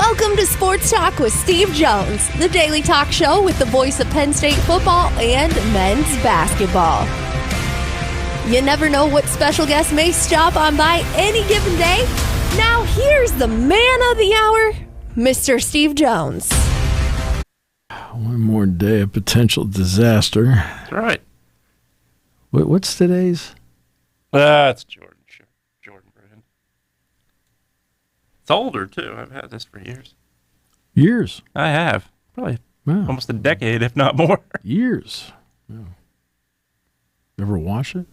Welcome to Sports Talk with Steve Jones, the daily talk show with the voice of Penn State football and men's basketball. You never know what special guest may stop on by any given day. Now here's the man of the hour, Mr. Steve Jones. One more day of potential disaster. That's right. What's today's? It's Jordan. Sure. Jordan brand. It's older, too. I've had this for years. Years? I have. Probably Wow. almost a decade, if not more. Years. Yeah. Ever wash it?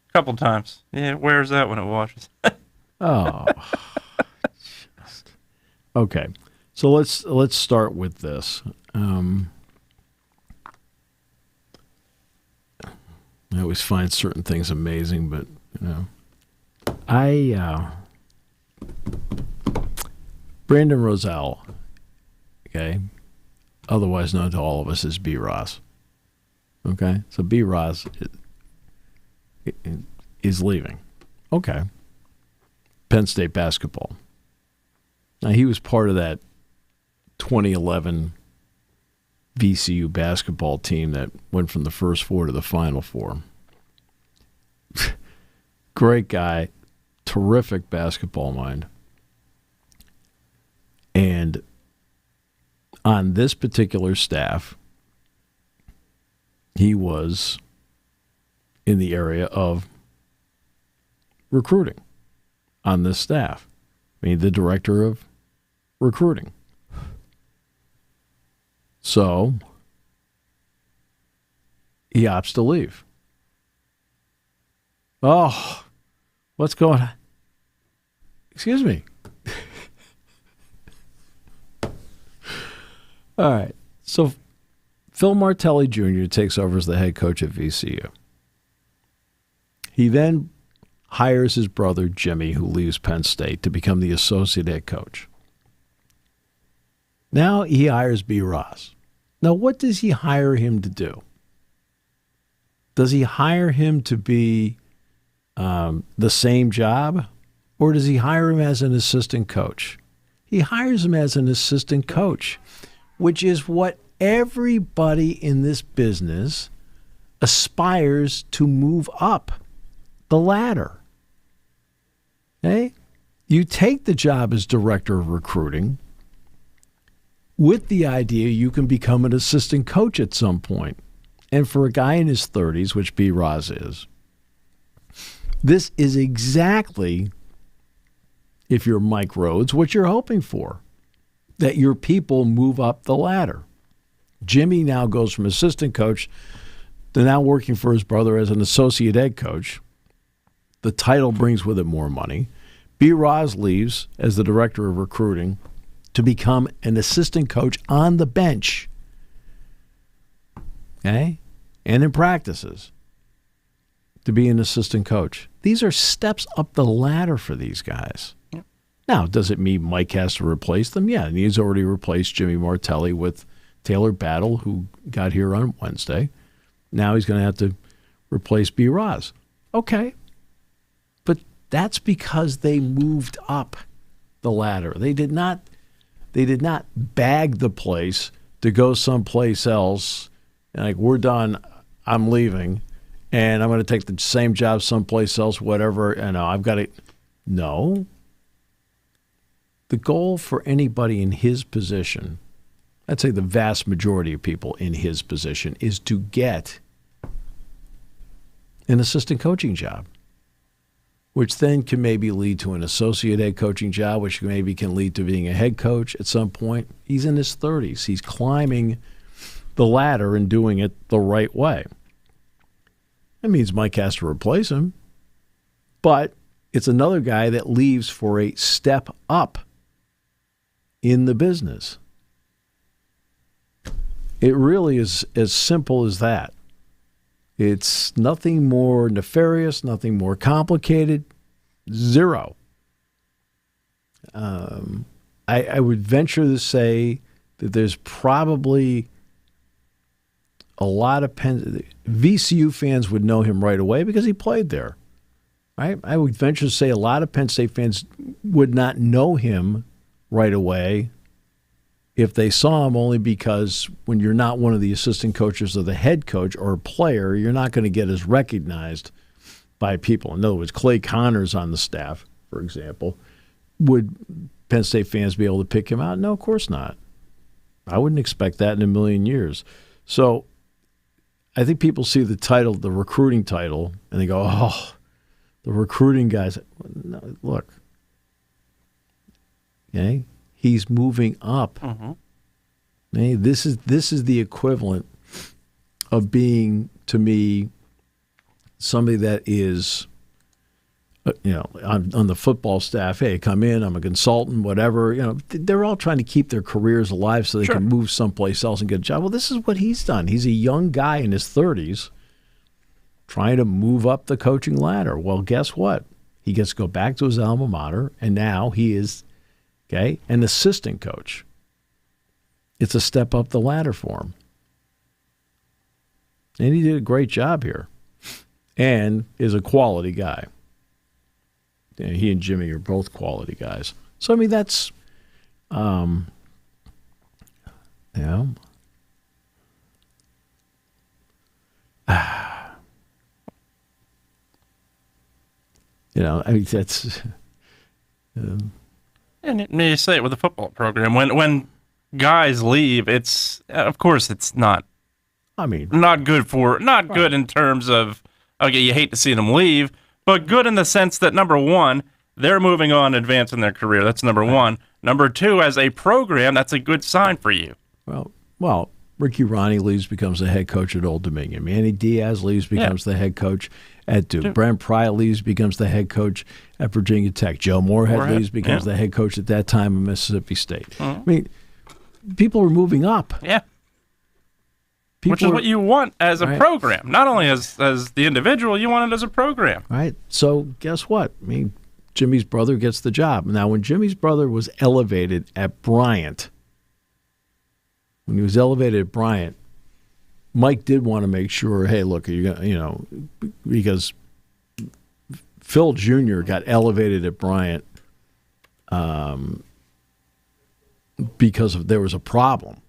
A couple times. Yeah, it wears out when it washes. Oh. Just. Okay. So let's start with this. I always find certain things amazing, but Brandon Roselle, okay, otherwise known to all of us as B. Ross. Okay, so B. Ross is leaving. Okay, Penn State basketball. Now he was part of that 2011 VCU basketball team that went from the first four to the final four. Great guy, terrific basketball mind. And on this particular staff, he was in the area of recruiting on this staff. I mean, the director of recruiting. So he opts to leave. Oh, what's going on? Excuse me. All right. So Phil Martelli Jr. takes over as the head coach at VCU. He then hires his brother Jimmy, who leaves Penn State, to become the associate head coach. Now he hires B. Ross. Now, what does he hire him to do? Does he hire him to be the same job, or does he hire him as an assistant coach? He hires him as an assistant coach, which is what everybody in this business aspires to move up the ladder. Okay? You take the job as director of recruiting with the idea you can become an assistant coach at some point. And for a guy in his 30s, which B. Roz is, this is exactly, if you're Mike Rhodes, what you're hoping for, that your people move up the ladder. Jimmy now goes from assistant coach to now working for his brother as an associate head coach. The title brings with it more money. B. Roz leaves as the director of recruiting to become an assistant coach on the bench, okay, and in practices to be an assistant coach. These are steps up the ladder for these guys. Yep. Now, does it mean Mike has to replace them? Yeah, and he's already replaced Jimmy Martelli with Taylor Battle, who got here on Wednesday. Now he's going to have to replace B. Roz. Okay, but that's because they moved up the ladder. They did not bag the place to go someplace else. Like, we're done, I'm leaving, and I'm going to take the same job someplace else, whatever, and I've got to. No. The goal for anybody in his position, I'd say the vast majority of people in his position, is to get an assistant coaching job, which then can maybe lead to an associate head coaching job, which maybe can lead to being a head coach at some point. He's in his 30s. He's climbing the ladder and doing it the right way. That means Mike has to replace him, but it's another guy that leaves for a step up in the business. It really is as simple as that. It's nothing more nefarious, nothing more complicated. Zero. I would venture to say that there's probably a lot of VCU fans would know him right away because he played there. Right? I would venture to say a lot of Penn State fans would not know him right away if they saw him, only because when you're not one of the assistant coaches or the head coach or a player, you're not going to get as recognized by people. In other words, Clay Connor's on the staff, for example. Would Penn State fans be able to pick him out? No, of course not. I wouldn't expect that in a million years. So I think people see the title, the recruiting title, and they go, oh, the recruiting guys. No, look, okay, he's moving up. Mm-hmm. Okay, this is the equivalent of being, to me, somebody that is, on the football staff. Hey, come in. I'm a consultant. Whatever. They're all trying to keep their careers alive so they can move someplace else and get a job. Well, this is what he's done. He's a young guy in his 30s trying to move up the coaching ladder. Well, guess what? He gets to go back to his alma mater, and now he is, an assistant coach. It's a step up the ladder for him. And he did a great job here and is a quality guy. And he and Jimmy are both quality guys. So, I mean, that's, I mean, that's. And you say it with the football program. When guys leave, it's, of course, it's not. I mean, not good good in terms of, okay, you hate to see them leave, but good in the sense that, number one, they're moving on, advancing their career. That's number one. Number two, as a program, that's a good sign for you. Well, Ricky Ronnie leaves, becomes the head coach at Old Dominion. Manny Diaz leaves, becomes the head coach at Duke. Brent Pry leaves, becomes the head coach at Virginia Tech. Joe Moorhead leaves, becomes the head coach at that time of Mississippi State. Mm-hmm. I mean, people are moving up. Yeah. Which is what you want as a program. Not only as the individual, you want it as a program. Right. So guess what? I mean, Jimmy's brother gets the job. Now, when Jimmy's brother was elevated at Bryant, Mike did want to make sure, hey, look, you're gonna, because Phil Jr. got elevated at Bryant because there was a problem,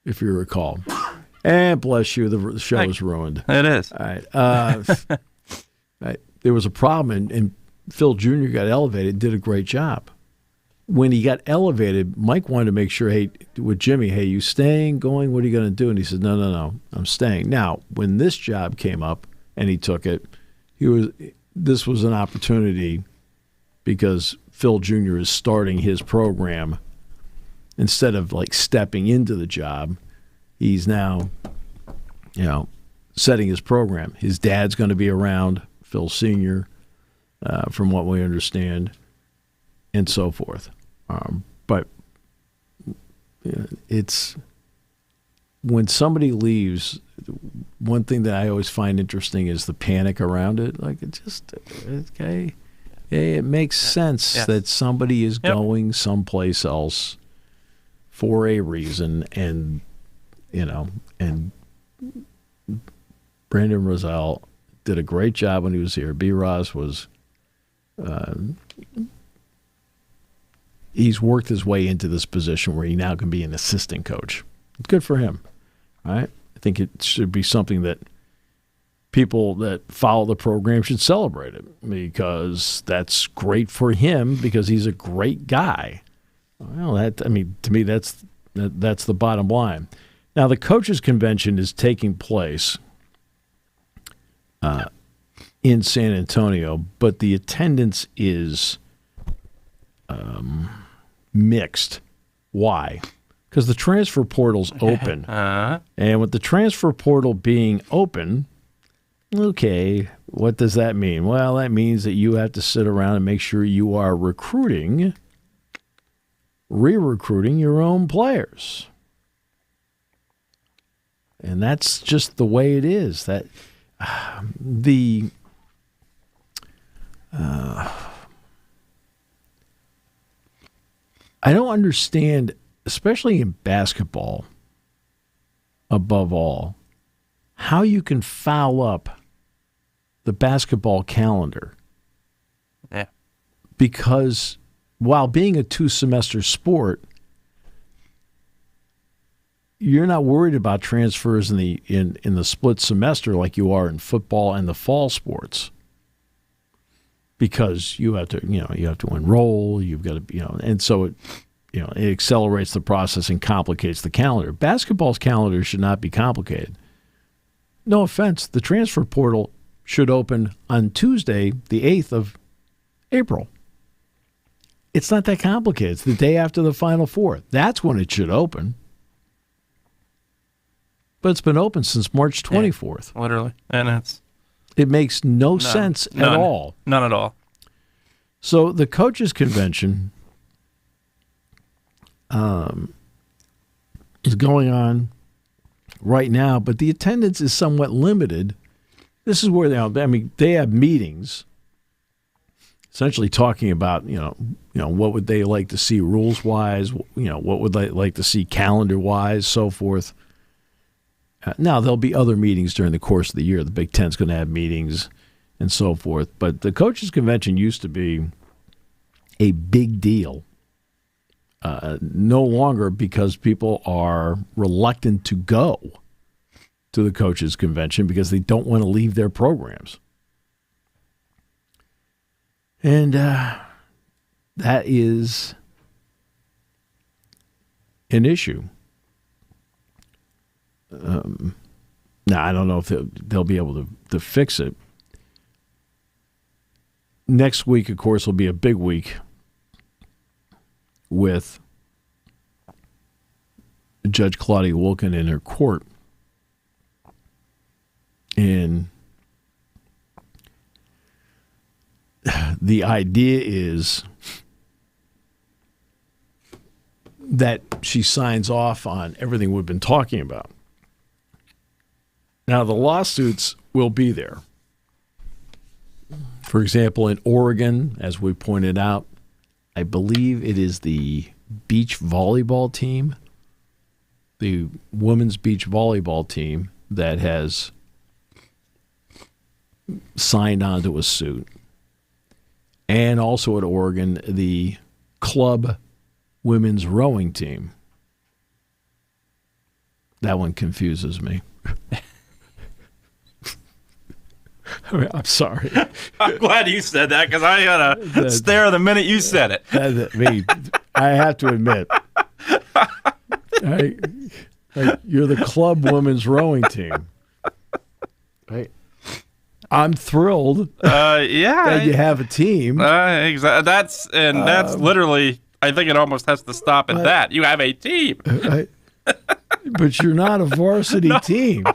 if you recall. And bless you, the show is ruined. It is. All right. Right. There was a problem, and Phil Jr. got elevated, did a great job. When he got elevated, Mike wanted to make sure, hey, with Jimmy, hey, you staying, going, what are you going to do? And he said, no, I'm staying. Now, when this job came up and he took it, this was an opportunity because Phil Jr. is starting his program. Instead of like stepping into the job, he's now, setting his program. His dad's going to be around, Phil Sr., from what we understand, and so forth. But it's when somebody leaves, one thing that I always find interesting is the panic around it. Like, it makes sense that somebody is going someplace else for a reason, and Brandon Roselle did a great job when he was here. B. Ross was, he's worked his way into this position where he now can be an assistant coach. It's good for him, right? I think it should be something that people that follow the program should celebrate it, because that's great for him because he's a great guy. Well, to me, that's the bottom line. Now, the coaches' convention is taking place in San Antonio, but the attendance is mixed. Why? Because the transfer portal's open. And with the transfer portal being open, okay, what does that mean? Well, that means that you have to sit around and make sure you are re-recruiting your own players. And that's just the way it is. That I don't understand, especially in basketball, above all, how you can foul up the basketball calendar. Yeah. Because while being a 2-semester sport, you're not worried about transfers in the split semester like you are in football and the fall sports, because you have to enroll, you've got to, and so it accelerates the process and complicates the calendar. Basketball's calendar should not be complicated. No offense, the transfer portal should open on Tuesday, the 8th of April. It's not that complicated. It's the day after the Final Four. That's when it should open. But it's been open since March 24th. Yeah, literally. And it makes no sense at all. None at all. So the coaches' convention is going on right now, but the attendance is somewhat limited. This is where they have meetings, essentially talking about what would they like to see rules wise, what would they like to see calendar wise, so forth. Now there'll be other meetings during the course of the year. The Big Ten's going to have meetings and so forth, but the coaches' convention used to be a big deal. No longer, because people are reluctant to go to the coaches' convention because they don't want to leave their programs. And that is an issue. Now, I don't know if they'll be able to fix it. Next week, of course, will be a big week with Judge Claudia Wilken in her court. And the idea is that she signs off on everything we've been talking about. Now, the lawsuits will be there. For example, in Oregon, as we pointed out, I believe it is the beach volleyball team, the women's beach volleyball team, that has signed on to a suit. And also at Oregon, the club women's rowing team. That one confuses me. I'm sorry. I'm glad you said that, because I had a stare the minute you said it. I have to admit, you're the club women's rowing team. Right? I'm thrilled. That you have a team. Exactly. That's literally. I think it almost has to stop at that. You have a team. But you're not a varsity team.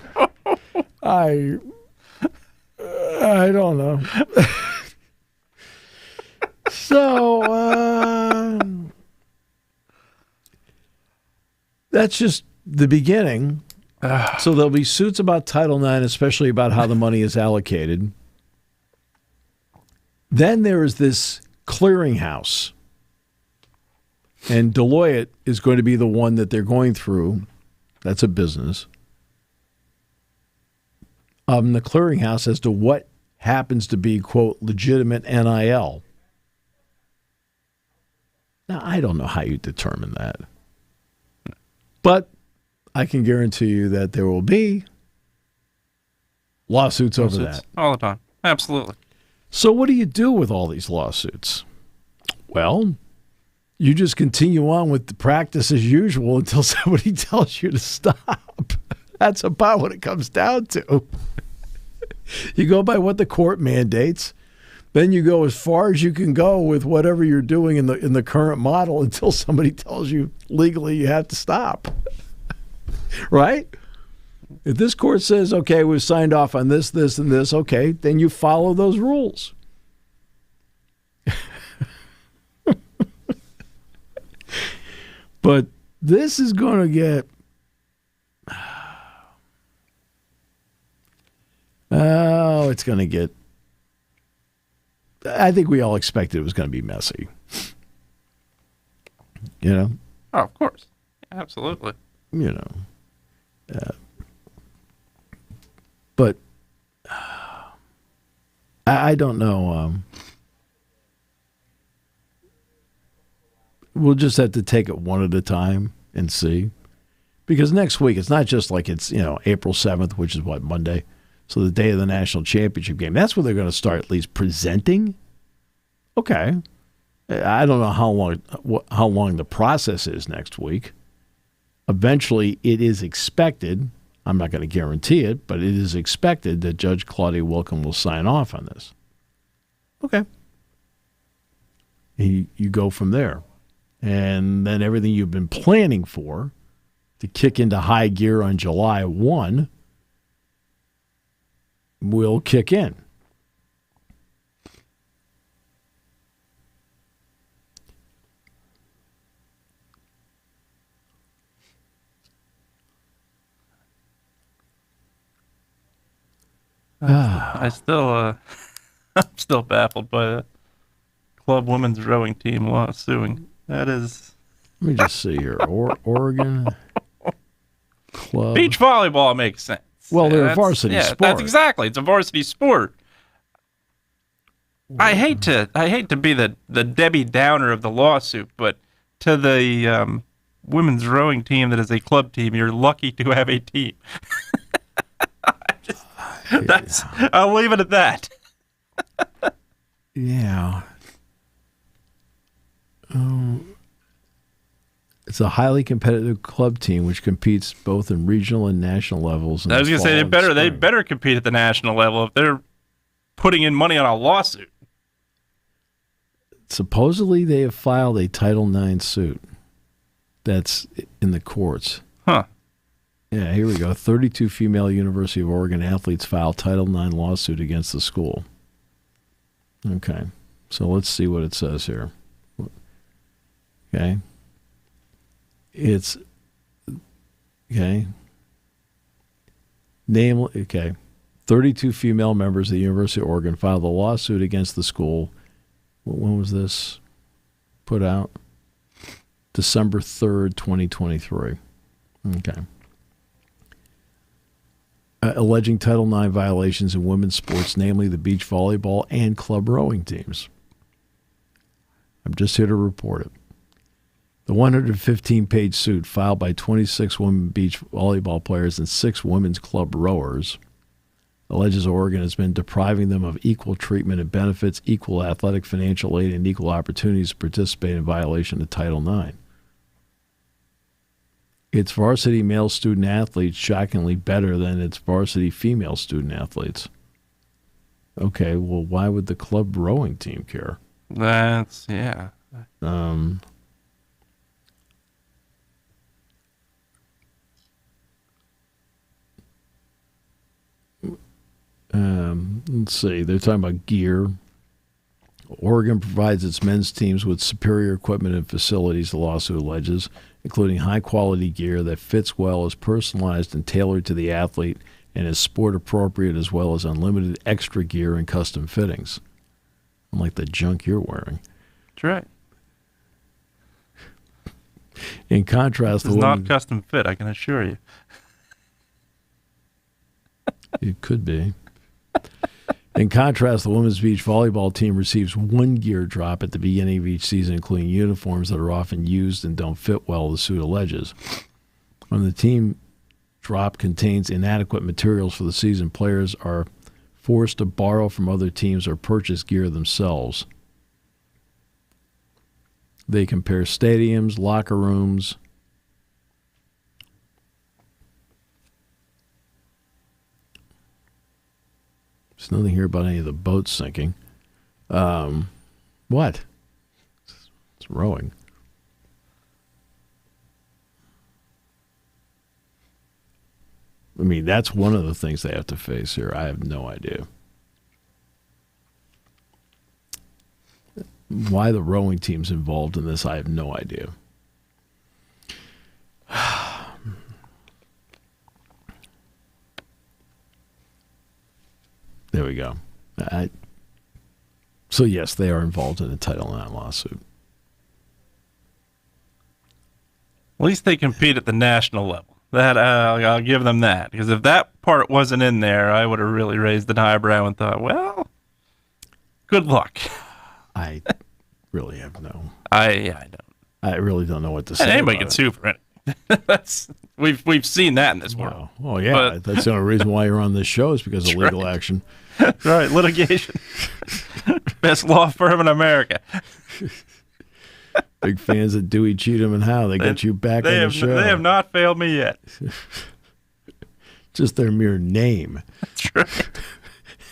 I don't know. So that's just the beginning. So there'll be suits about Title IX, especially about how the money is allocated. Then there is this clearinghouse. And Deloitte is going to be the one that they're going through. That's a business. The clearinghouse as to what happens to be, quote, legitimate NIL. Now, I don't know how you determine that. But I can guarantee you that there will be lawsuits over that. All the time. Absolutely. So what do you do with all these lawsuits? Well, you just continue on with the practice as usual until somebody tells you to stop. That's about what it comes down to. You go by what the court mandates. Then you go as far as you can go with whatever you're doing in the current model until somebody tells you legally you have to stop. Right? If this court says, okay, we've signed off on this, this, and this, okay, then you follow those rules. But this is going to get... Oh, it's going to get... I think we all expected it was going to be messy. You know? Oh, of course. Absolutely. You know. But I don't know. we'll just have to take it one at a time and see. Because next week, it's not just like it's, April 7th, which is what, Monday? So the day of the national championship game. That's where they're going to start at least presenting. Okay. I don't know how long the process is next week. Eventually, it is expected, I'm not going to guarantee it, but it is expected that Judge Claudia Wilken will sign off on this. Okay. You go from there. And then everything you've been planning for to kick into high gear on July 1 will kick in. I'm still baffled by the club women's rowing team suing. That is. Let me just see here. Oregon club. Beach volleyball makes sense. Well, they're a varsity sport. That's exactly. It's a varsity sport. I hate to be the Debbie Downer of the lawsuit, but to the women's rowing team that is a club team, you're lucky to have a team. I'll leave it at that. Yeah. It's a highly competitive club team which competes both in regional and national levels. I was going to say they better compete at the national level if they're putting in money on a lawsuit. Supposedly they have filed a Title IX suit. That's in the courts. Huh. Yeah, here we go. 32 female University of Oregon athletes filed Title IX lawsuit against the school. Okay. So let's see what it says here. Okay. It's okay. 32 female members of the University of Oregon filed a lawsuit against the school. When was this put out? December 3rd, 2023. Okay. Alleging Title IX violations in women's sports, namely the beach volleyball and club rowing teams. I'm just here to report it. The 115-page suit filed by 26 women beach volleyball players and 6 women's club rowers alleges Oregon has been depriving them of equal treatment and benefits, equal athletic financial aid, and equal opportunities to participate in violation of Title IX. Its varsity male student athletes shockingly better than its varsity female student athletes. Okay, well, why would the club rowing team care? That's, yeah. Let's see. They're talking about gear. Oregon provides its men's teams with superior equipment and facilities, the lawsuit alleges, including high-quality gear that fits well, is personalized and tailored to the athlete, and is sport-appropriate, as well as unlimited extra gear and custom fittings. Unlike the junk you're wearing. That's right. In contrast, it's not custom fit, I can assure you. It could be. In contrast, the women's beach volleyball team receives one gear drop at the beginning of each season, including uniforms that are often used and don't fit well, the suit alleges. When the team drop contains inadequate materials for the season, players are forced to borrow from other teams or purchase gear themselves. They compare stadiums, locker rooms, there's nothing here about any of the boats sinking. What? It's rowing. I mean, that's one of the things they have to face here. I have no idea. Why the rowing team's involved in this, I have no idea. There we go. So, yes, they are involved in a Title IX lawsuit. At least they compete at the national level. That I'll give them that. Because if that part wasn't in there, I would have really raised an eyebrow and thought, well, good luck. I really have no. I don't. I really don't know what to say. And anybody about can sue for it. We've seen that in this world. Wow. Oh, yeah. But, that's the only reason why you're on this show is because of legal action. Right, litigation. Best law firm in America. Big fans of Dewey, Cheatham, and Howe. They got you back on the show. They have not failed me yet. Just their mere name. That's right.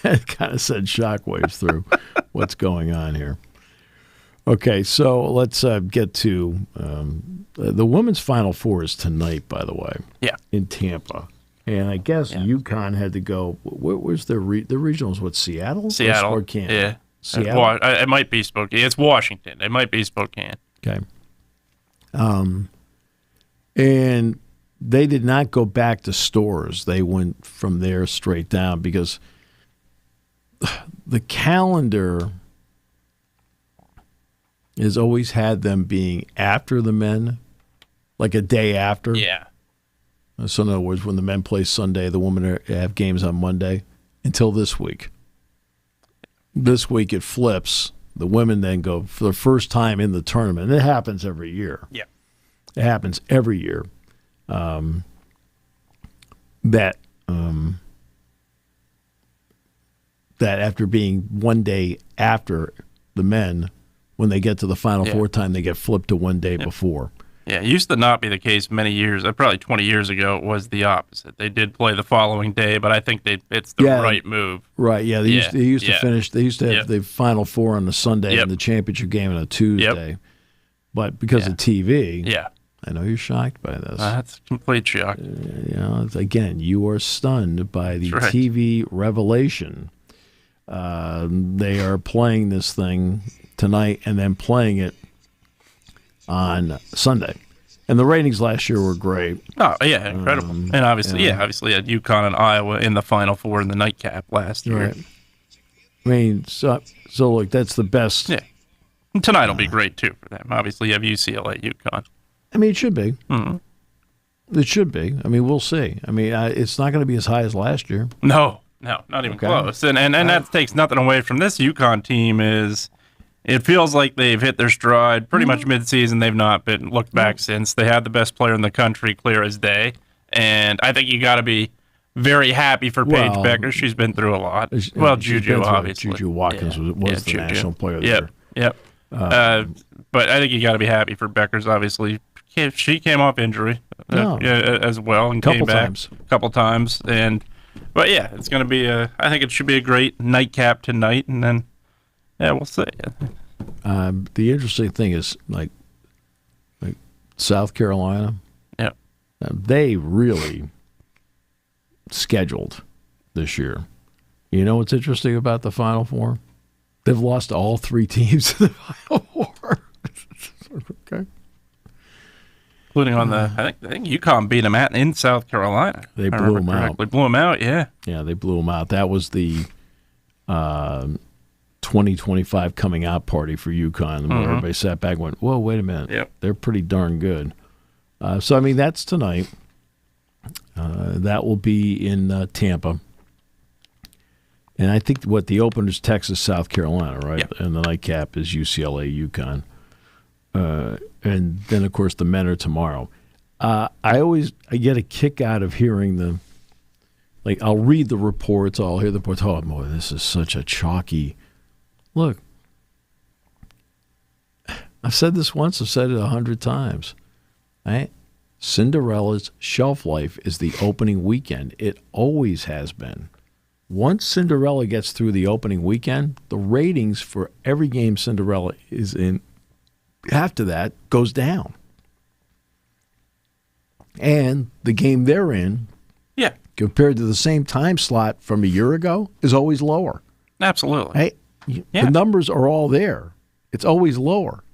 It kind of sent shockwaves through what's going on here. Okay, so let's get to the women's Final Four is tonight, by the way. Yeah. In Tampa. And I guess UConn had to go. Where's the regionals? What, Seattle? Seattle. Or Spokane? Yeah. Seattle? It might be Spokane. It's Washington. It might be Spokane. Okay. And they did not go back to Stores. They went from there straight down because the calendar has always had them being after the men, like a day after. Yeah. So in other words, when the men play Sunday, the women have games on Monday until this week. This week it flips. The women then go for the first time in the tournament. And it happens every year. Yeah. It happens every year. That after being one day after the men, when they get to the Final Four time, they get flipped to one day before. Yeah, it used to not be the case many years. Probably 20 years ago, it was the opposite. They did play the following day, but I think it's the right move. Right, yeah. They used to finish. They used to have the Final Four on a Sunday and the championship game on a Tuesday. Yep. But because of TV, yeah. I know you're shocked by this. That's complete shock. Again, you are stunned by the TV revelation. They are playing this thing tonight and then playing it on Sunday. And the ratings last year were great. Oh, yeah, incredible. And obviously, obviously had UConn and Iowa in the Final Four in the nightcap last year. Right. I mean, so look, that's the best. Yeah. And tonight will be great, too, for them. Obviously, you have UCLA, UConn. I mean, it should be. Mm-hmm. It should be. I mean, we'll see. I mean, it's not going to be as high as last year. No, not even close. And that takes nothing away from this UConn team. It feels like they've hit their stride pretty much midseason. They've not been looked back since. They had the best player in the country, clear as day. And I think you got to be very happy for Paige Becker. She's been through a lot. Juju, obviously. Juju Watkins was the national player of the year. Yep. But I think you got to be happy for Becker's, obviously. She came off injury as well and came back a couple times. But yeah, it's going to be I think it should be a great nightcap tonight, and then we'll see. The interesting thing is like South Carolina. Yeah, they really scheduled this year. You know what's interesting about the Final Four? They've lost all three teams in the Final Four. Okay. Including on I think UConn beat them in South Carolina. They blew them out. They blew them out, yeah. Yeah, they blew them out. That was the 2025 coming out party for UConn, where everybody sat back and went, whoa, wait a minute. Yep. They're pretty darn good. So, I mean, that's tonight. That will be in Tampa. And I think the opener is Texas, South Carolina, right? Yep. And the nightcap is UCLA, UConn. And then, of course, the men are tomorrow. I get a kick out of hearing I'll read the reports, I'll hear the reports. Oh, boy, this is such a chalky. Look, I've said this once, I've said it 100 times. Right? Cinderella's shelf life is the opening weekend. It always has been. Once Cinderella gets through the opening weekend, the ratings for every game Cinderella is in after that goes down. And the game they're in, compared to the same time slot from a year ago, is always lower. Absolutely. Hey, the numbers are all there. It's always lower.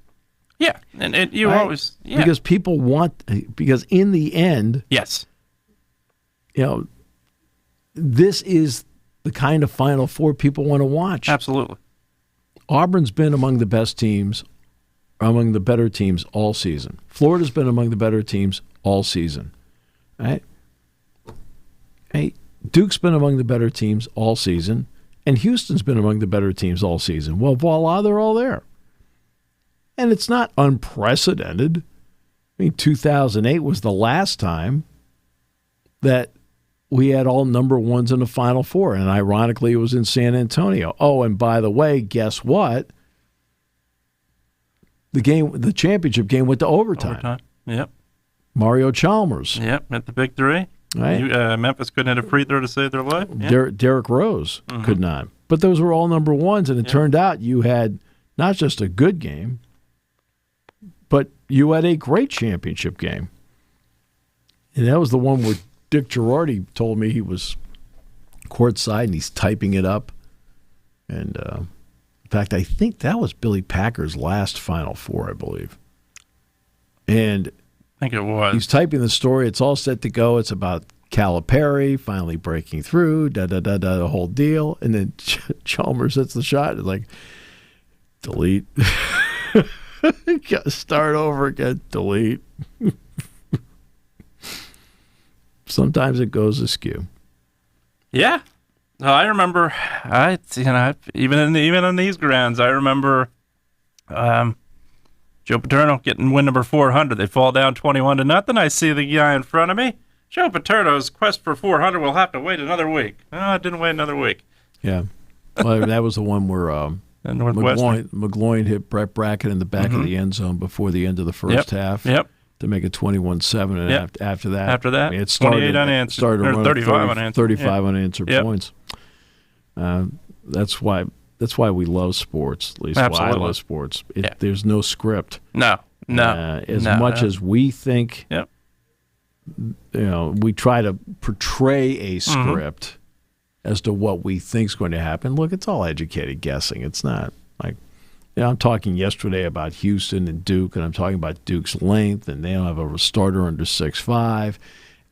Yeah, and always because people because in the end, this is the kind of Final Four people want to watch. Absolutely. Auburn's been among the best teams, among the better teams all season. Florida's been among the better teams all season. Right? Hey, Duke's been among the better teams all season, and Houston's been among the better teams all season. Well, voila, they're all there. And it's not unprecedented. I mean, 2008 was the last time that we had all number ones in the Final Four. And ironically, it was in San Antonio. Oh, and by the way, guess what? The championship game went to overtime. Yep. Mario Chalmers. Yep, at the big three. Right. Memphis couldn't hit a free throw to save their life. Yeah. Derrick Rose could not. But those were all number ones, and it turned out you had not just a good game, but you had a great championship game. And that was the one where Dick Girardi told me he was courtside and he's typing it up. And in fact, I think that was Billy Packer's last Final Four, I believe. And I think it was. He's typing the story. It's all set to go. It's about Calipari finally breaking through, the whole deal. And then Chalmers hits the shot. It's like, delete. Got to start over again. Delete. Sometimes it goes askew. Yeah. No, I remember. Even in these grounds, I remember Joe Paterno getting win number 400. They fall down 21-0. I see the guy in front of me. Joe Paterno's quest for 400 will have to wait another week. No, it didn't wait another week. Yeah. Well, that was the one where McGloin hit Brett Brackett in the back of the end zone before the end of the first half. Yep. To make it 21-7, and after that, I mean, it started 28 unanswered, started or 35 unanswered, 35 unanswered points. That's why we love sports. At least why I love sports. There's no script. No. As much as we think, we try to portray a script as to what we think is going to happen. Look, it's all educated guessing. It's not like. I'm talking yesterday about Houston and Duke, and I'm talking about Duke's length, and they don't have a starter under 6'5",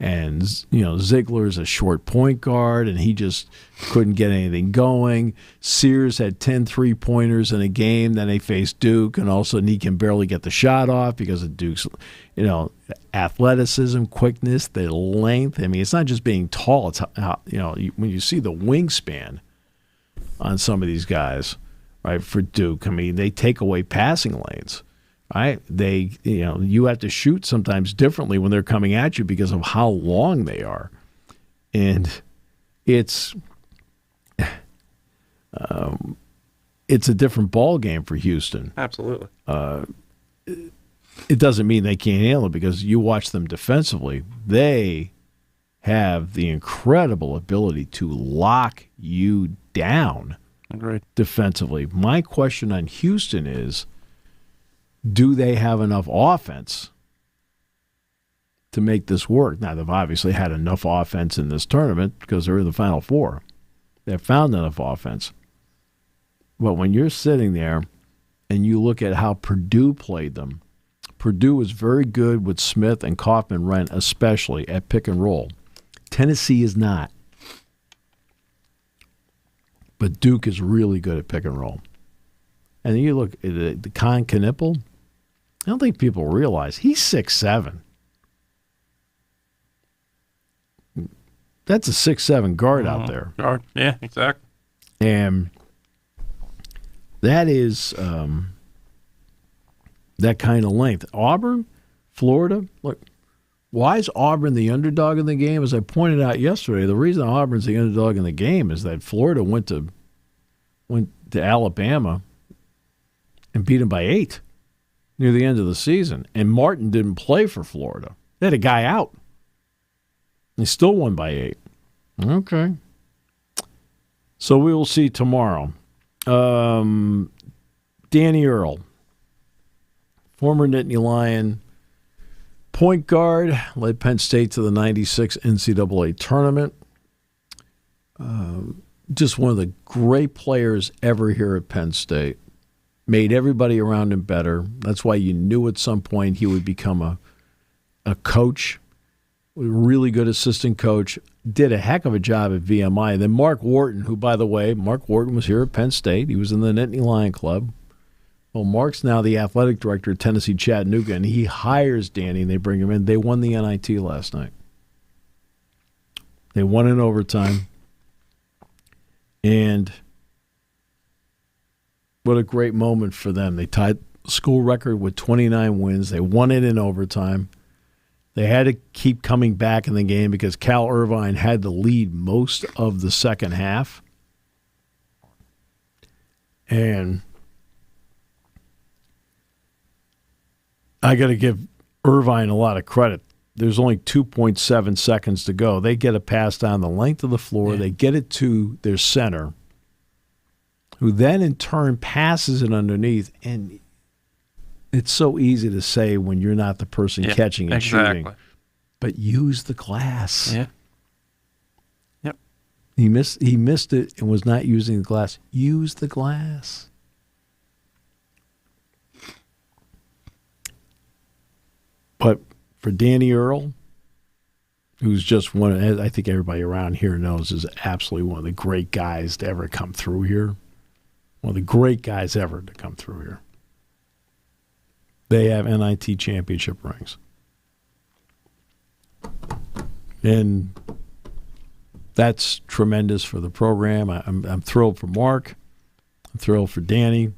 and Ziegler's a short point guard, and he just couldn't get anything going. Sears had 10 3-pointers in a game, then they faced Duke, and all of a sudden he can barely get the shot off because of Duke's, athleticism, quickness, their length. I mean, it's not just being tall; it's how, when you see the wingspan on some of these guys. Right, for Duke, I mean, they take away passing lanes, right? They, you have to shoot sometimes differently when they're coming at you because of how long they are, and it's a different ball game for Houston. Absolutely. It doesn't mean they can't handle it because you watch them defensively; they have the incredible ability to lock you down. Agreed. Defensively. My question on Houston is, do they have enough offense to make this work? Now, they've obviously had enough offense in this tournament because they're in the Final Four. They've found enough offense. But when you're sitting there and you look at how Purdue played them, Purdue is very good with Smith and Kaufman-Rent, especially at pick and roll. Tennessee is not. But Duke is really good at pick and roll. And you look at the Con Knipple, I don't think people realize he's 6'7". That's a 6'7" guard out there. Guard, yeah, exactly. And that is that kind of length. Auburn, Florida, look, why is Auburn the underdog in the game? As I pointed out yesterday, the reason Auburn's the underdog in the game is that Florida went to Alabama and beat them by 8 near the end of the season. And Martin didn't play for Florida. They had a guy out. They still won by 8. Okay. So we will see tomorrow. Danny Earl, former Nittany Lion, point guard, led Penn State to the 96 NCAA tournament. Just one of the great players ever here at Penn State. Made everybody around him better. That's why you knew at some point he would become a coach, a really good assistant coach. Did a heck of a job at VMI. Then Mark Wharton, who, by the way, Mark Wharton was here at Penn State. He was in the Nittany Lion Club. Well, Mark's now the athletic director at Tennessee Chattanooga, and he hires Danny, and they bring him in. They won the NIT last night. They won in overtime. And what a great moment for them. They tied school record with 29 wins. They won it in overtime. They had to keep coming back in the game because Cal Irvine had the lead most of the second half. And I got to give Irvine a lot of credit. There's only 2.7 seconds to go. They get a pass down the length of the floor. They get it to their center, who then in turn passes it underneath. And it's so easy to say when you're not the person catching and shooting. But use the glass. Yeah. Yep. He missed it and was not using the glass. Use the glass. But for Danny Earl, who's just I think everybody around here knows is absolutely one of the great guys to ever come through here. One of the great guys ever to come through here. They have NIT championship rings. And that's tremendous for the program. I'm thrilled for Mark. I'm thrilled for Danny.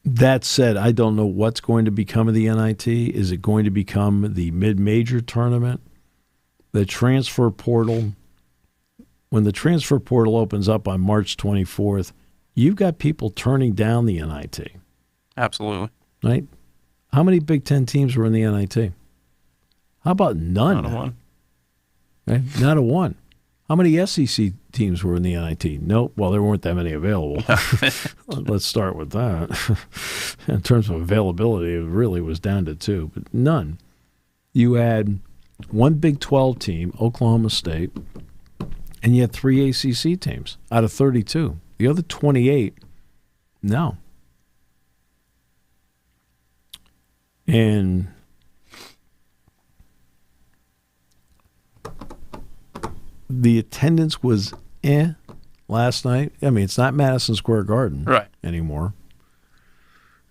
That said, I don't know what's going to become of the NIT. Is it going to become the mid-major tournament? The transfer portal? When the transfer portal opens up on March 24th, you've got people turning down the NIT. Absolutely. Right? How many Big Ten teams were in the NIT? How about none? Not a one. Right? Not a one. How many SEC teams were in the NIT? Nope. Well, there weren't that many available. Let's start with that. In terms of availability, it really was down to 2, but none. You had one Big 12 team, Oklahoma State, and you had 3 ACC teams out of 32. The other 28, no. And the attendance was last night. I mean, it's not Madison Square Garden anymore.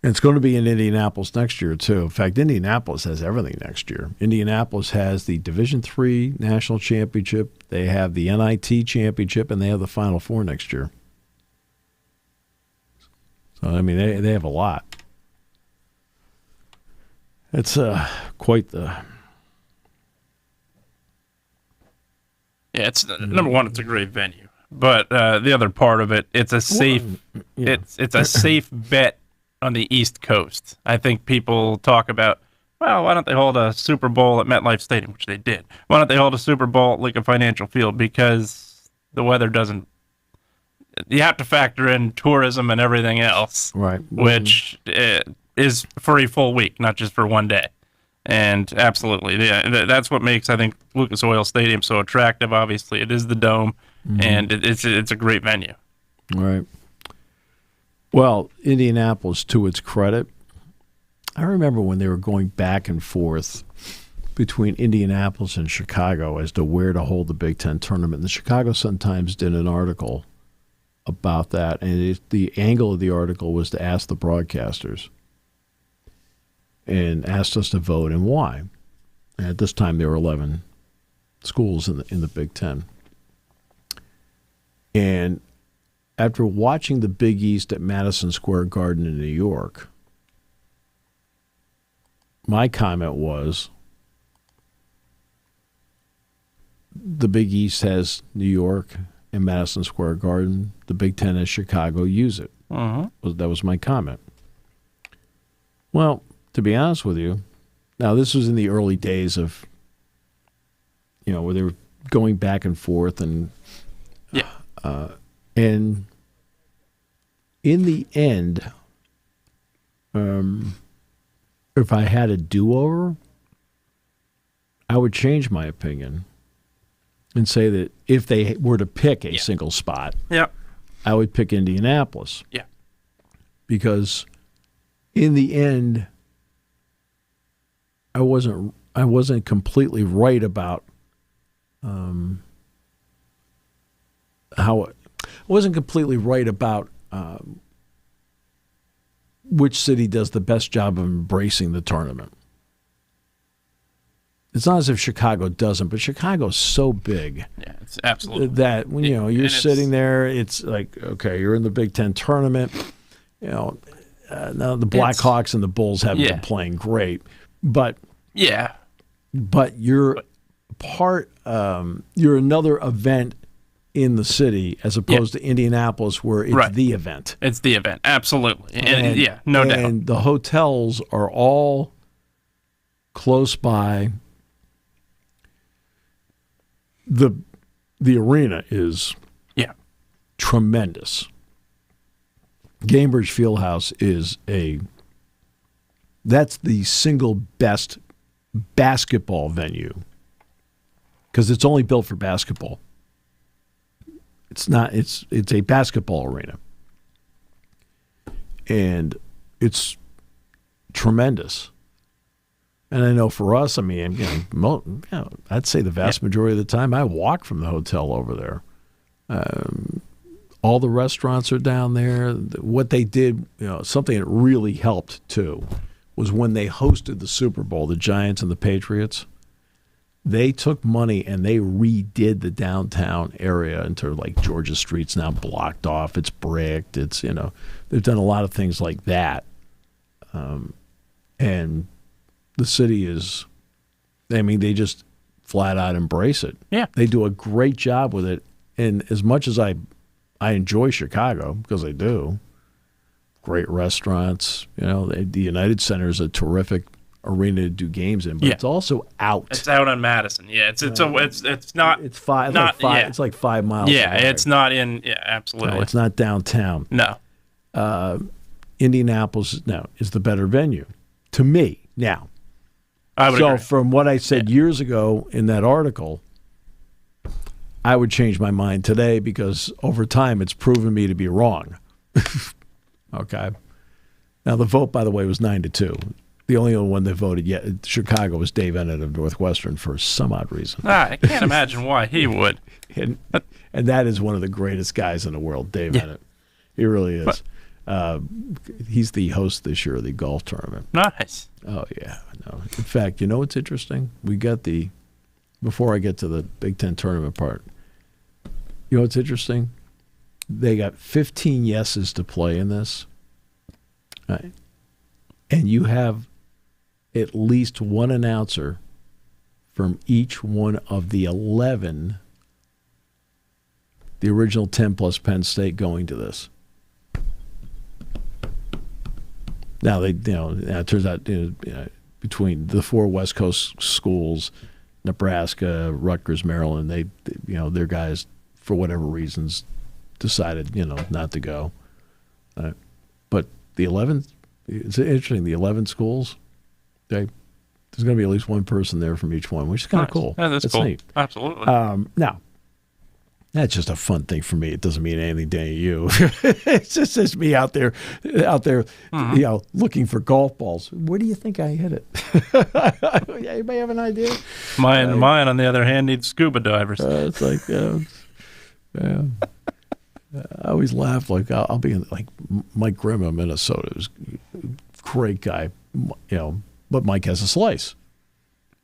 And it's going to be in Indianapolis next year, too. In fact, Indianapolis has everything next year. Indianapolis has the Division III National Championship. They have the NIT Championship, and they have the Final Four next year. So, I mean, they have a lot. It's quite the... Yeah, it's number one. It's a great venue, but the other part of it, it's a safe. It's a safe bet on the East Coast. I think people talk about, well, why don't they hold a Super Bowl at MetLife Stadium, which they did. Why don't they hold a Super Bowl at Lincoln Financial Field? Because the weather doesn't. You have to factor in tourism and everything else, right? Which is for a full week, not just for one day. And absolutely, that's what makes, I think, Lucas Oil Stadium so attractive. Obviously, it is the dome, and it's a great venue. Right. Well, Indianapolis, to its credit, I remember when they were going back and forth between Indianapolis and Chicago as to where to hold the Big Ten tournament. The Chicago Sun-Times did an article about that, and the angle of the article was to ask the broadcasters and asked us to vote and why. And at this time, there were 11 schools in the Big Ten. And after watching the Big East at Madison Square Garden in New York, my comment was, the Big East has New York and Madison Square Garden. The Big Ten has Chicago. Use it. That was my comment. Well, to be honest with you, now this was in the early days of, where they were going back and forth, and and in the end, if I had a do-over, I would change my opinion and say that if they were to pick a single spot, I would pick Indianapolis. Yeah, because in the end, I wasn't completely right about which city does the best job of embracing the tournament. it's not as if Chicago doesn't, but Chicago's so big. Yeah, it's absolutely. That when you're sitting there, it's like, okay, you're in the Big Ten tournament. Now the Blackhawks and the Bulls haven't been playing great, but you're part. You're another event in the city as opposed to Indianapolis, where it's the event. It's the event, absolutely, and no doubt. And the hotels are all close by. The arena is tremendous. Gainbridge Fieldhouse is that's the single best basketball venue because it's only built for basketball. It's not. It's a basketball arena, and it's tremendous. And I know for us, I mean, I'd say the vast majority of the time I walk from the hotel over there. All the restaurants are down there. What they did, something that really helped too, was when they hosted the Super Bowl, the Giants and the Patriots. They took money and they redid the downtown area into like Georgia Street's now blocked off. It's bricked. It's they've done a lot of things like that, and the city is. I mean, they just flat out embrace it. Yeah, they do a great job with it. And as much as I enjoy Chicago because I do, great restaurants. The United Center is a terrific arena to do games in, but it's also out. It's out on Madison. Yeah, it's not. It's five. Not, It's like 5 miles. Yeah, away. It's not in. Yeah, absolutely. No, it's not downtown. No. Indianapolis is the better venue to me now. I would agree. From what I said years ago in that article, I would change my mind today because over time it's proven me to be wrong. Okay. Now the vote, by the way, was 9-2. The only one that voted Chicago was Dave Ennett of Northwestern for some odd reason. I can't imagine why he would. and that is one of the greatest guys in the world, Dave Ennett. He really is. He's the host this year of the golf tournament. Nice. Oh, yeah. No. In fact, you know what's interesting? We got before I get to the Big Ten tournament part, you know what's interesting? They got 15 yeses to play in this. Right. And you have at least one announcer from each one of the 11, the original 10 plus Penn State going to this. Now it turns out between the 4 West Coast schools, Nebraska, Rutgers, Maryland, their guys for whatever reasons decided not to go. But the 11, it's interesting. The 11 schools, there's going to be at least one person there from each one, which is kind of cool. Yeah, that's cool. Neat. Absolutely. Now, that's just a fun thing for me. It doesn't mean anything to you. It's just me out there, looking for golf balls. Where do you think I hit it? Anybody have an idea? Mine, on the other hand, needs scuba divers. It's like, I always laugh. Like I'll be in like Mike Grimm of Minnesota. He was a great guy, but Mike has a slice.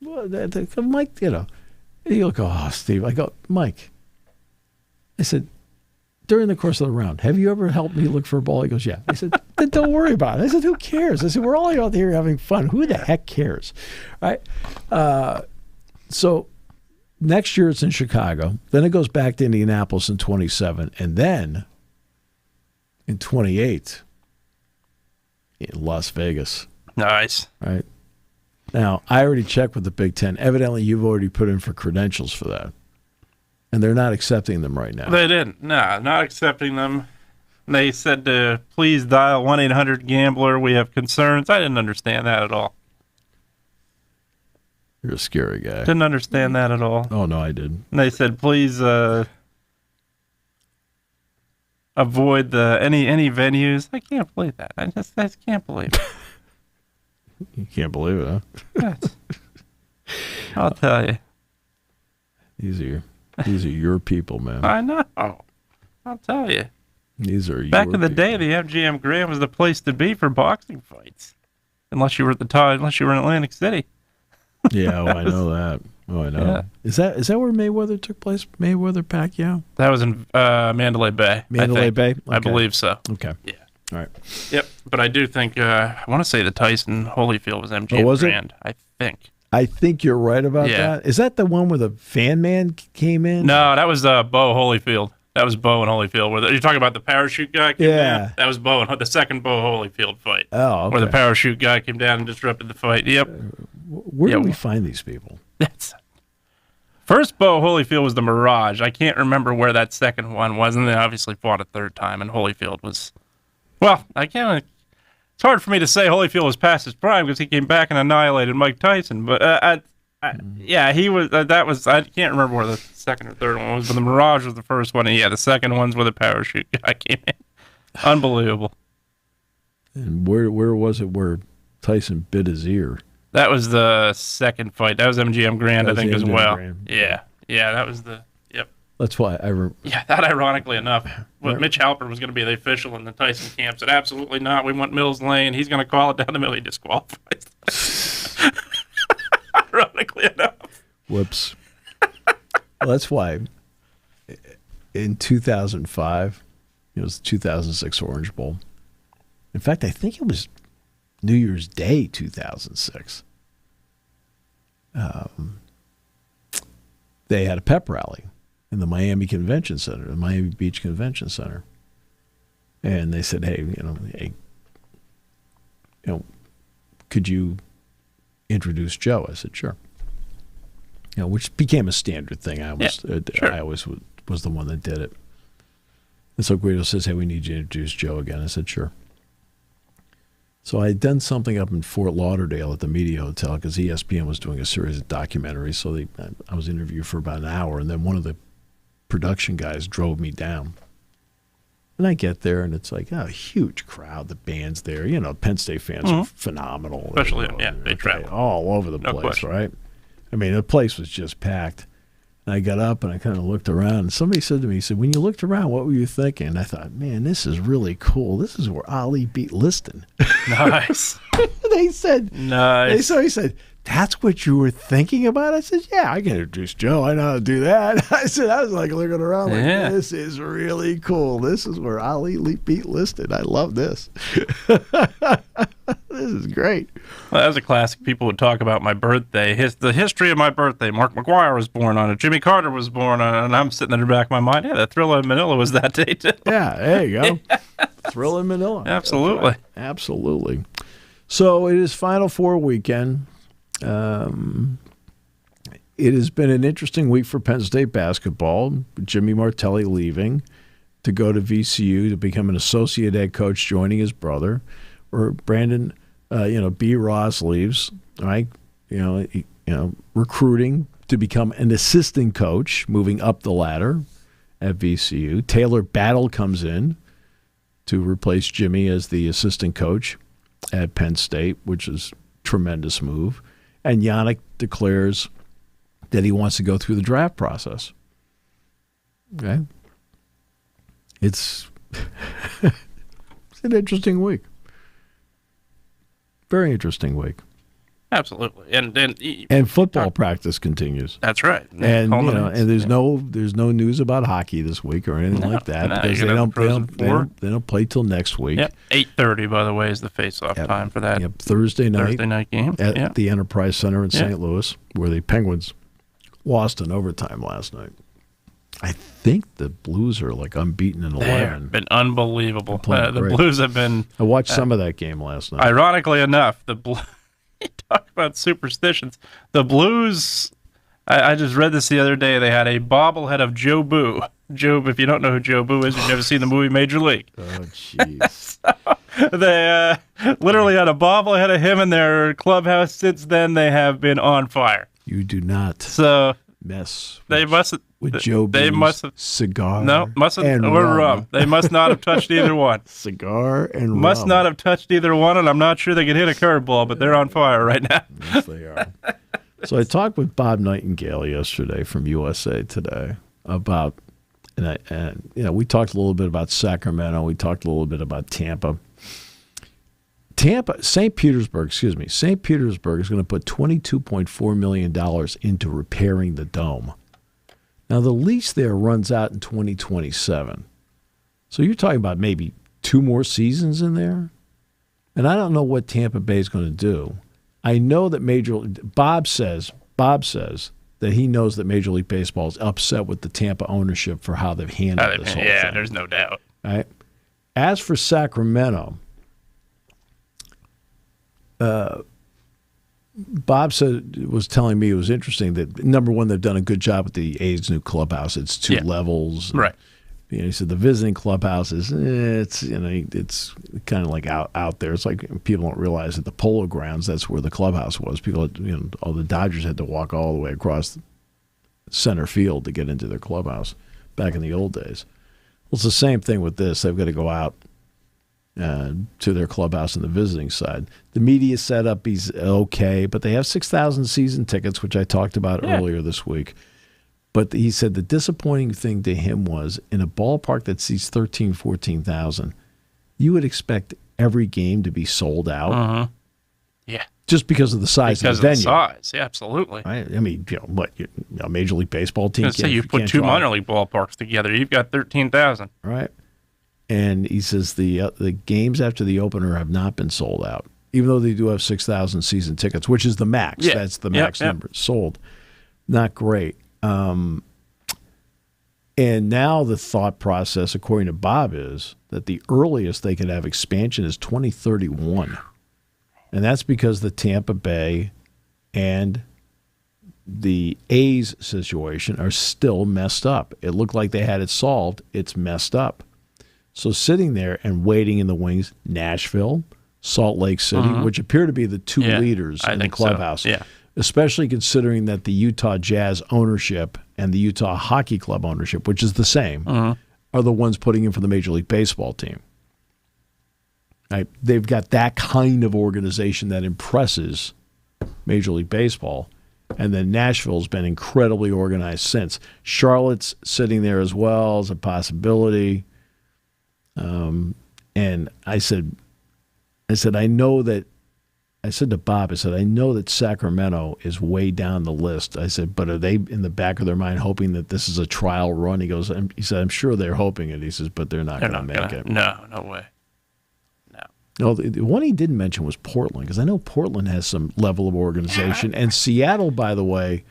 Well, Mike, he'll go, oh, Steve. I go, Mike. I said, during the course of the round, have you ever helped me look for a ball? He goes, yeah. I said, then don't worry about it. I said, who cares? I said, we're all out here having fun. Who the heck cares? Right? So next year it's in Chicago. Then it goes back to Indianapolis in 27. And then in 28 in Las Vegas. Nice. Right? Now, I already checked with the Big Ten. Evidently, you've already put in for credentials for that. And they're not accepting them right now. They didn't. No, not accepting them. They said to please dial 1-800-GAMBLER. We have concerns. I didn't understand that at all. You're a scary guy. Didn't understand that at all. Oh, no, I didn't. And they said please avoid any venues. I can't believe that. I just can't believe it. You can't believe it, huh? Yes. I'll tell you. These are your people, man. I know. I'll tell you. These are back your in the people. day. The MGM Grand was the place to be for boxing fights, unless you were at the time, unless you were in Atlantic City. Yeah, oh, I know that. Oh, I know. Yeah. Is that where Mayweather took place? Mayweather Pacquiao? That was in Mandalay Bay. Mandalay Bay? Okay. I believe so. Okay. Yeah. All right. Yep. But I do think I want to say the Tyson Holyfield was MGM was it? Grand. I think. I think you're right about Yeah. that. Is that the one where the fan man came in? No, that was Bo Holyfield. That was Bo and Holyfield. You're talking about the parachute guy? Came down? That was Bo and the second Bo Holyfield fight. Oh, okay. Where the parachute guy came down and disrupted the fight. Yep. Where do we find these people? First Bo Holyfield was the Mirage. I can't remember where that second one was, and they obviously fought a third time, and Holyfield was... Well, I can't... It's hard for me to say Holyfield was past his prime because he came back and annihilated Mike Tyson, but yeah, he was... that was... I can't remember where the second or third one was, but the Mirage was the first one, and yeah, the second one's where the parachute guy came in. Unbelievable. And where was it where Tyson bit his ear? That was the second fight. That was MGM Grand, I think, as well. Grand. Yeah, that was the... Yep. That's why Yeah, that ironically enough, Mitch Halpern was going to be the official in the Tyson camp. Said, absolutely not. We want Mills Lane. He's going to call it down the middle. He disqualifies. Ironically enough. Whoops. Well, that's why in 2005, it was the 2006 Orange Bowl. In fact, I think it was New Year's Day 2006. They had a pep rally in the Miami Convention Center, the Miami Beach Convention Center. And they said, hey, could you introduce Joe? I said, sure. Which became a standard thing. I always was the one that did it. And so Guido says, hey, we need you to introduce Joe again. I said, sure. So I had done something up in Fort Lauderdale at the Media Hotel because ESPN was doing a series of documentaries. So I was interviewed for about an hour, and then one of the production guys drove me down. And I get there, and it's like a huge crowd. The band's there. Penn State fans are phenomenal. Especially, they travel. All over the place, right? I mean, the place was just packed. And I got up, and I kind of looked around. And somebody said to me, he said, when you looked around, what were you thinking? And I thought, man, this is really cool. This is where Ali beat Liston. Nice. They said, nice. So he said, that's what you were thinking about? I said, yeah, I can introduce Joe. I know how to do that. I said, I was like looking around like, this is really cool. This is where Ali beat Liston. I love this. This is great. Well, that was a classic. People would talk about my birthday. The history of my birthday. Mark McGuire was born on it. Jimmy Carter was born on it. And I'm sitting in the back of my mind, the Thriller in Manila was that day, too. Yeah, there you go. Thriller in Manila. Absolutely. Right. Absolutely. So it is Final Four weekend. It has been an interesting week for Penn State basketball. Jimmy Martelli leaving to go to VCU to become an associate head coach, joining his brother. Or Brandon, B. Ross leaves, right? Recruiting to become an assistant coach, moving up the ladder at VCU. Taylor Battle comes in to replace Jimmy as the assistant coach at Penn State, which is a tremendous move. And Yannick declares that he wants to go through the draft process. Okay? It's an interesting week. Very interesting week. Absolutely. And football practice continues. That's right. And there's no news about hockey this week or anything like that because they don't play till next week. Yep. 8:30, by the way, is the face-off time for that. Yep. Thursday night game at the Enterprise Center in St. Louis, where the Penguins lost in overtime last night. I think the Blues are like unbeaten in 11. They've been unbelievable. The Blues have been. I watched some of that game last night. Ironically enough, the Blues. You talk about superstitions. The Blues, I just read this the other day. They had a bobblehead of Joe Boo. Joe, if you don't know who Joe Boo is, you've never seen the movie Major League. Oh, jeez. So they literally had a bobblehead of him in their clubhouse. Since then, they have been on fire. You do not mess with Joe Boo's cigar and rum. They must not have touched either one. Cigar and must rum. not have touched either one, and I'm not sure they could hit a curveball, but they're on fire right now. Yes, they are. So I talked with Bob Nightingale yesterday from USA Today about, and we talked a little bit about Sacramento. We talked a little bit about Tampa. St. Petersburg is going to put $22.4 million into repairing the dome. Now, the lease there runs out in 2027. So you're talking about maybe 2 more seasons in there? And I don't know what Tampa Bay is going to do. I know that Bob says that he knows that Major League Baseball is upset with the Tampa ownership for how they've handled this whole thing. Yeah, there's no doubt. All right. As for Sacramento, Bob was telling me it was interesting that, number one, they've done a good job with the A's new clubhouse. It's 2 levels. Right. He said the visiting clubhouse is it's kind of like out there. It's like people don't realize that the Polo Grounds, that's where the clubhouse was. People, all the Dodgers had to walk all the way across center field to get into their clubhouse back in the old days. Well, it's the same thing with this. They've got to go out to their clubhouse on the visiting side. The media setup is okay, but they have 6,000 season tickets, which I talked about earlier this week. But he said the disappointing thing to him was in a ballpark that seats 13,000, 14,000, you would expect every game to be sold out. Uh-huh. Yeah. Just because of the size of the venue. Because of the size, yeah, absolutely. Right? I mean, a Major League Baseball team. Say you put 2 minor league ballparks together, you've got 13,000. Right. And he says the games after the opener have not been sold out, even though they do have 6,000 season tickets, which is the max. Yeah. That's the max number sold. Not great. And now the thought process, according to Bob, is that the earliest they could have expansion is 2031. And that's because the Tampa Bay and the A's situation are still messed up. It looked like they had it solved. It's messed up. So sitting there and waiting in the wings, Nashville, Salt Lake City, which appear to be the 2 leaders in the clubhouse. So. Yeah. Especially considering that the Utah Jazz ownership and the Utah Hockey Club ownership, which is the same, are the ones putting in for the Major League Baseball team. Right? They've got that kind of organization that impresses Major League Baseball. And then Nashville's been incredibly organized since. Charlotte's sitting there as well as a possibility. And I said, I know that. I said to Bob, I know that Sacramento is way down the list. I said, but are they in the back of their mind hoping that this is a trial run? He said, I'm sure they're hoping it. He says, but they're not going to make it. No way. No, the one he didn't mention was Portland, because I know Portland has some level of organization. And Seattle, by the way,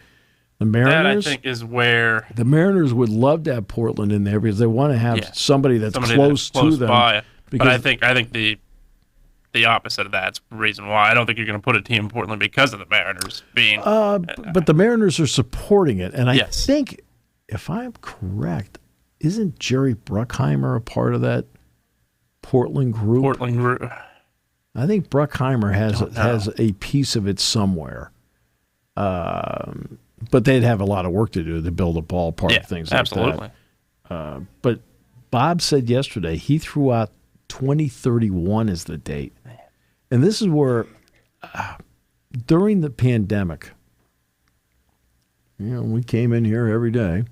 the Mariners. That, I think, is where the Mariners would love to have Portland in there because they want to have somebody that's close to them. By. But I think the opposite of that's the reason why. I don't think you're going to put a team in Portland because of the Mariners being. But the Mariners are supporting it, and I think, if I'm correct, isn't Jerry Bruckheimer a part of that Portland group? I think Bruckheimer has a piece of it somewhere. But they'd have a lot of work to do to build a ballpark, things like absolutely. that. But Bob said yesterday he threw out 2031 is the date. And this is where, during the pandemic, we came in here every day.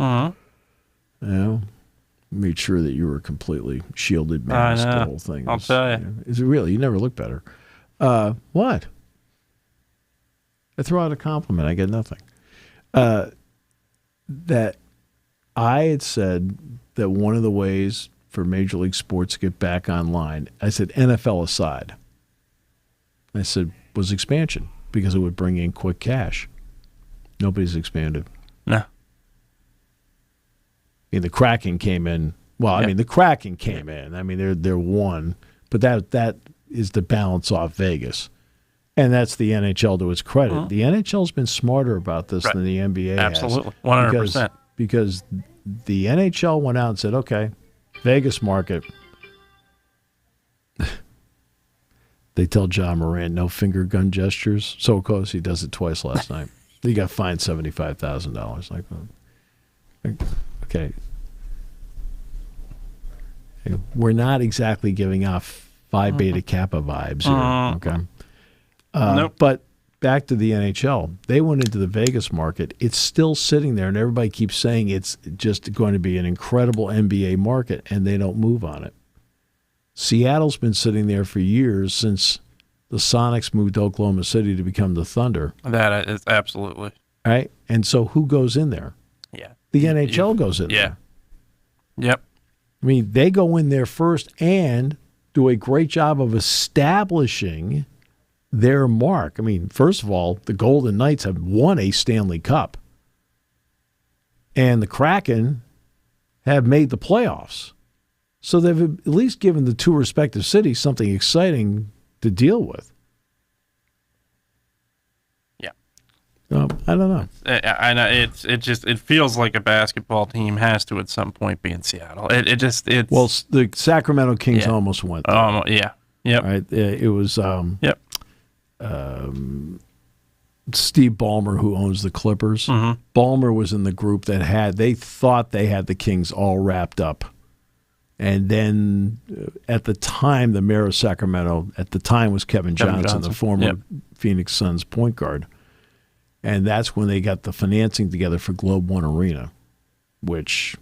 Made sure that you were completely shielded, masked, the whole thing. I'll tell you. Is it really? You never look better. What? I throw out a compliment. I get nothing. That I had said that one of the ways for Major League Sports to get back online, I said NFL aside, I said was expansion, because it would bring in quick cash. Nobody's expanded. No. I mean, the Kraken came in. Well, I mean, the Kraken came in. I mean, they're one, but that is to balance off Vegas. And that's the NHL to its credit. The NHL's been smarter about this than the NBA has. Absolutely. 100%. Because the NHL went out and said, okay, Vegas market. They tell John Moran no finger gun gestures. So close, he does it twice last night. He got fined $75,000. Like, okay. We're not exactly giving off Phi Beta Kappa vibes here. Okay. Nope. But back to the NHL. They went into the Vegas market. It's still sitting there, and everybody keeps saying it's just going to be an incredible NBA market, and they don't move on it. Seattle's been sitting there for years, since the Sonics moved to Oklahoma City to become the Thunder. That is absolutely. Right? And so who goes in there? Yeah. The NHL goes in there. Yep. I mean, they go in there first and do a great job of establishing their mark. I mean, first of all, the Golden Knights have won a Stanley Cup. And the Kraken have made the playoffs. So they've at least given the two respective cities something exciting to deal with. Yeah. I don't know. I know it feels like a basketball team has to at some point be in Seattle. It's well, the Sacramento Kings almost went there. Yeah. Yep. Right. It was yep. Steve Ballmer, who owns the Clippers. Mm-hmm. Ballmer was in the group that they thought they had the Kings all wrapped up. And then at the time, the mayor of Sacramento at the time was Kevin Johnson, the former Phoenix Suns point guard. And that's when they got the financing together for Globe One Arena, which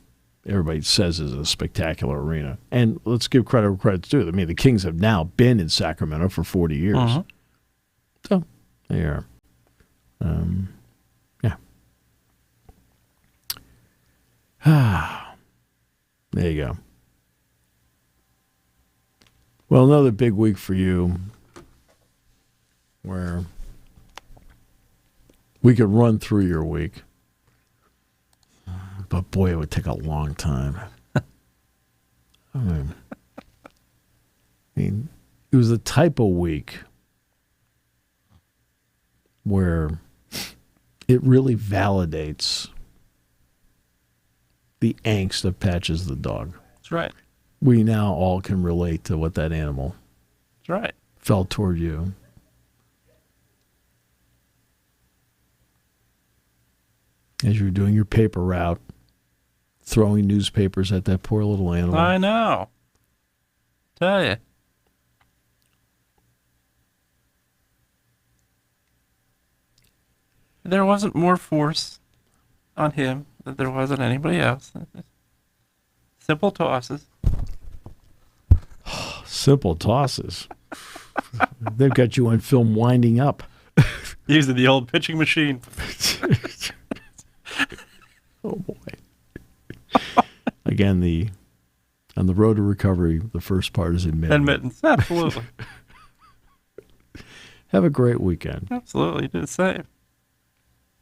everybody says is a spectacular arena. And let's give credit where credit's due. I mean, the Kings have now been in Sacramento for 40 years. Mm-hmm. So there you are. There you go. Well, another big week for you where we could run through your week. But boy, it would take a long time. I mean, it was the type of week where it really validates the angst of Patches the dog. That's right. We now all can relate to what that animal felt toward you. As you were doing your paper route, throwing newspapers at that poor little animal. I know. Tell you. There wasn't more force on him than there was on anybody else. Simple tosses. Simple tosses. They've got you on film winding up. Using the old pitching machine. Oh, boy. Again, on the road to recovery, the first part is admittance. Absolutely. Have a great weekend. Absolutely. Do the same.